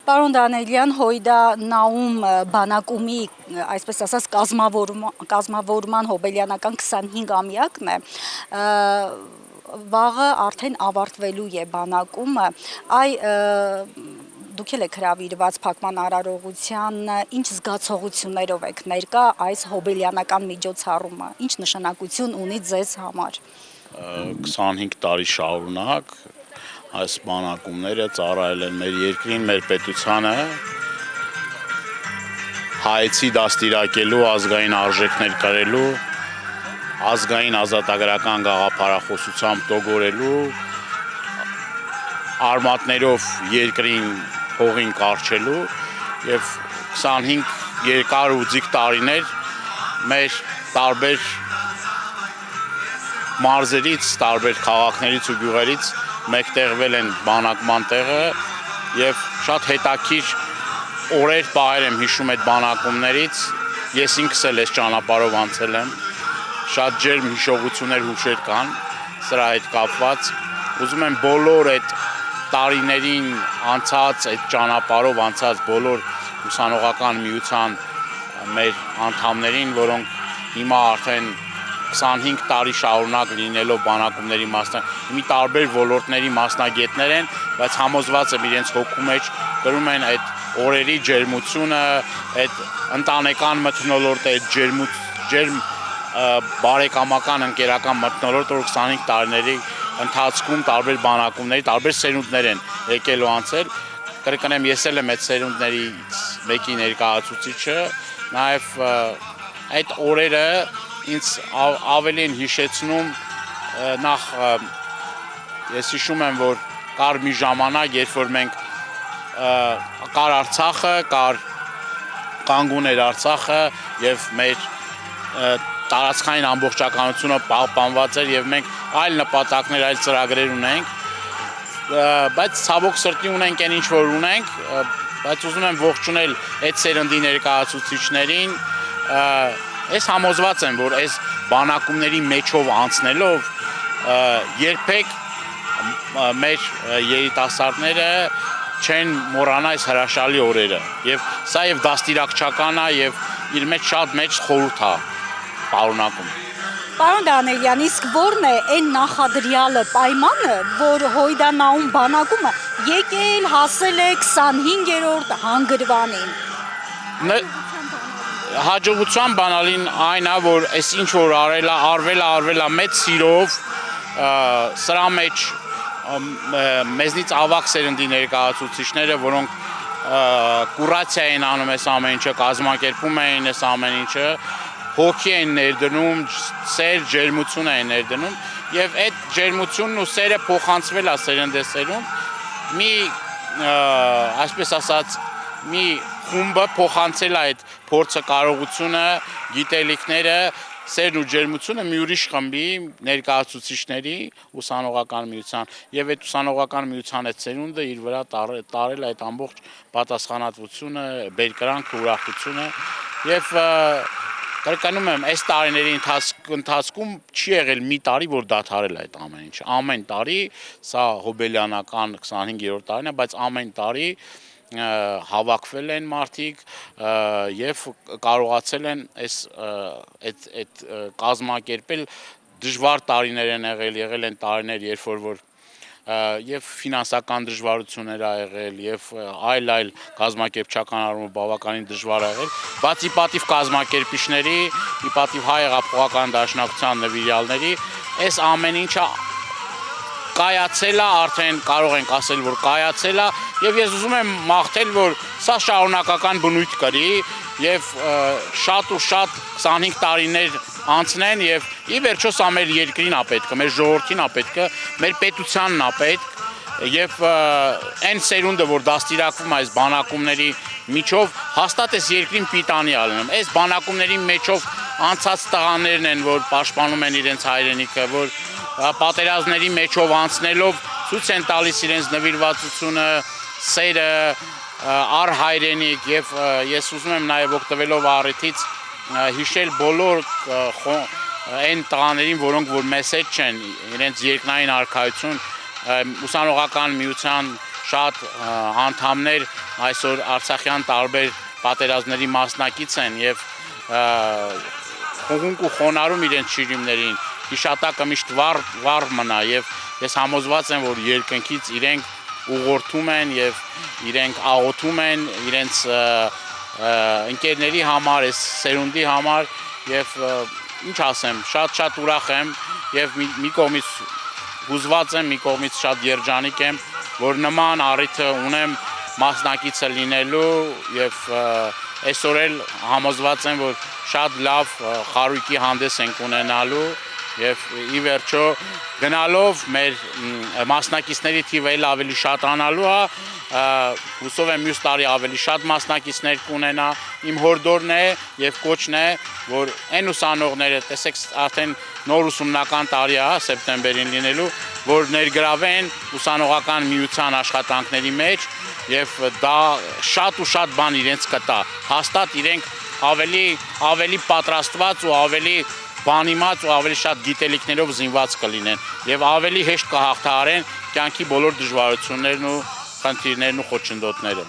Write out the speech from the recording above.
Պարոն Դանելյան, Հոյդա Նաում բանակումի, այսպես ասած, կազմավորման հոբելյանական 25-ամյակն է, վաղը արդեն ավարտվելու է բանակումը, դուք էլ եք հրավիրված փակման արարողության, ինչ զգացողություններով եք ներկա այս հոբելյանական միջոցառումը, ինչ նշանակություն ունի ձեզ համար։ 25 տարի շարունակ այս բանակումները ծառայել են մեր երկրին, մեր պետությանը, հայեցի դաստիարակելու, ազգային արժեքներ կրելու, ազգային ազատագրական գաղափարախոսությամբ տոգորելու, արմատներով երկրին հողին կառչելու եւ 25 երկար ու ձիգ տարիներ մեր տարբեր մարզերից, տարբեր քաղաքներից ու գյուղերից մեկտեղվել են բանակման տեղը եւ շատ հետաքրքիր օրեր պահեր եմ հիշում այդ բանակումներից, ես ինքս էլ այս ճանապարհով անցել եմ, շատ ջերմ հիշողություններ հուշեր կան սրա հետ կապված, ուզում եմ բոլոր այդ տարիներին անցած, այդ ճանապարհով անցած բոլոր ուսանողական միության մեր անդամներին, որոնք հիմա արդեն 25 տարի շարունակ լինելով բանակումների մի տարբեր ոլորտների մասնագետներ են, բայց համոզված եմ իրենց հոգու մեջ կրում են այդ օրերի ջերմությունը, այդ ընտանեկան մթնոլորտը, այդ ջերմ բարեկամական ընկերական մթնոլորտը, որ 25 տարիների ընթացքում տարբեր բանակումների, տարբեր սերունդներ են եկել ու անցել, կրկնեմ, ես էլ եմ այդ սերունդներից մեկի ներկայացուցիչը, նաև այդ օրերը ինձ ավելի են հիշեցնում, նախ ես հիշում եմ, որ կար մի ժամանակ, երբ որ մենք կար Արցախը, կար կանգուն էր Արցախը եւ մեր տարածքային ամբողջականությունը պահպանված էր եւ մենք այլ նպատակներ, այլ ծրագրեր ունենք, բայց ցավոք սրտի ունենք այն ինչ որ ունենք, բայց ուզում եմ ողջունել այդ սերնդի ներկայացուցիչներին, ես համոզված եմ, որ այս բանակումների մեջով անցնելով երբեք մեր երիտասարդները չեն մոռանա այս հրաշալի օրերը եւ սա եւ դաստիարակչական է եւ իր մեջ շատ մեծ խորհուրդ է պարունակում։ Պարոն Դանելյան, իսկ ո՞րն է այն նախադրյալը պայմանը, որ Հոյդա Նաում բանակումը եկել հասել է 25-րդ հանգրվանին։ Հաջողության բանալին այն է, որ այս ինչ որ արվել է մեծ սիրով, սրա մեջ մեզնից ավակ սերնդի ներկայացուցիչները, որոնք կուրացիա են անում այս ամեն ինչը, կազմակերպում էին այս ամեն ինչը, հոգի են ներդնում, սեր, ջերմություն են ներդնում եւ այդ ջերմությունն ու սերը փոխանցվել է սերնդեսերունդ, մի այսպես ասած, մի խումբը փոխանցել է այդ փորձը, կարողությունը, գիտելիքները, սերն ու ջերմությունը մի ուրիշ խմբի ներկայացուցիչների ուսանողական միության եւ այդ ուսանողական միության այդ սերունդը իր վրա տարել այդ ամբողջ պատասխանատվությունը, բերկրանքը, ուրախությունը եւ կրկնում եմ, այս տարիների ընթացքում չի եղել մի տարի, որ դադարել է այդ ամեն ինչը։ Ամեն տարի, սա հոբելյանական 25-րդ տարին է, բայց ամեն տարի հավաքվել են մարդիկ եւ կարողացել են այդ կազմակերպել դժվար տարիներ են եղել են տարիներ, երբ որ եւ ֆինանսական դժվարություններ ա եղել եւ այլ կազմակերպչական առումով բավականին դժվար ա եղել, բացի պատիվ կազմակերպիչների, ի պատիվ Հայ հեղափոխական դաշնակցության նվիրյալների, այս ամեն ինչը կայացել է, արդեն կարող ենք ասել, որ կայացել է եւ ես ուզում եմ մաղթել, որ սա շարունակական բնույթ կրի եւ շատ ու շատ 25 տարիներ անցնեն եւ ի վերջո սա մեր երկրին է պետք, մեր ժողովրդին է պետք, մեր պետությանն է պետք եւ այն սերունդը, որ դաստիարակվում այս բանակումների միջով, հաստատ այս երկրին պիտանի է լինում։ Այս բանակումների մեջով անցած տղաներն են, որ պաշտպանում են իրենց հայրենիքը, որ պատերազմների մեջով անցնելով ցույց են տալիս իրենց նվիրվածությունը, սերը, առհայրենիք եւ ես ուզում եմ նաեւ օգտվելով առիթից հիշել բոլոր այն տղաներին, որոնք որ մեծ չեն, իրենց երկնային արքայություն ուսանողական միության շատ անդամներ այսօր Արցախյան տարբեր պատերազմների մասնակից են եւ խոհունք ու խոնարհում իրենց շիրիմներին, հիշատակը միշտ վառ մնա եւ ես համոզված եմ, որ երկնքից իրենք ուղղորդում են եւ իրենք աղոթում են իրենց ընկերների համար, այս սերունդի համար եւ ինչ ասեմ, շատ ուրախ եմ եւ մի կողմից հուզված եմ, մի կողմից շատ երջանիկ եմ, որ նման առիթը ունեմ մասնակիցը լինելու եւ այսօր էլ համոզված եմ, որ շատ լավ խարույկի հանդես ենք ունենալու եւ ի վերջո գնալով մեր մասնակիցների թիվը ավելի շատանալու է, հուսով եմ մյուս տարի ավելի շատ մասնակիցներ կունենա, իմ հորդորն է եւ կոչն է, որ այն ուսանողները, տեսեք արդեն նոր ուսումնական տարի է սեպտեմբերին լինելու, որ ներգրավեն ուսանողական միության աշխատանքների մեջ եւ դա շատ ու շատ բան իրենց կտա, հաստատ իրենք ավելի պատրաստված ու ավելի բանիմաց ու ավելի շատ գիտելիքներով զինված կլինեն եւ ավելի հեշտ կհաղթահարեն կյանքի բոլոր դժվարություններն ու խնդիրներն ու խոչընդոտները։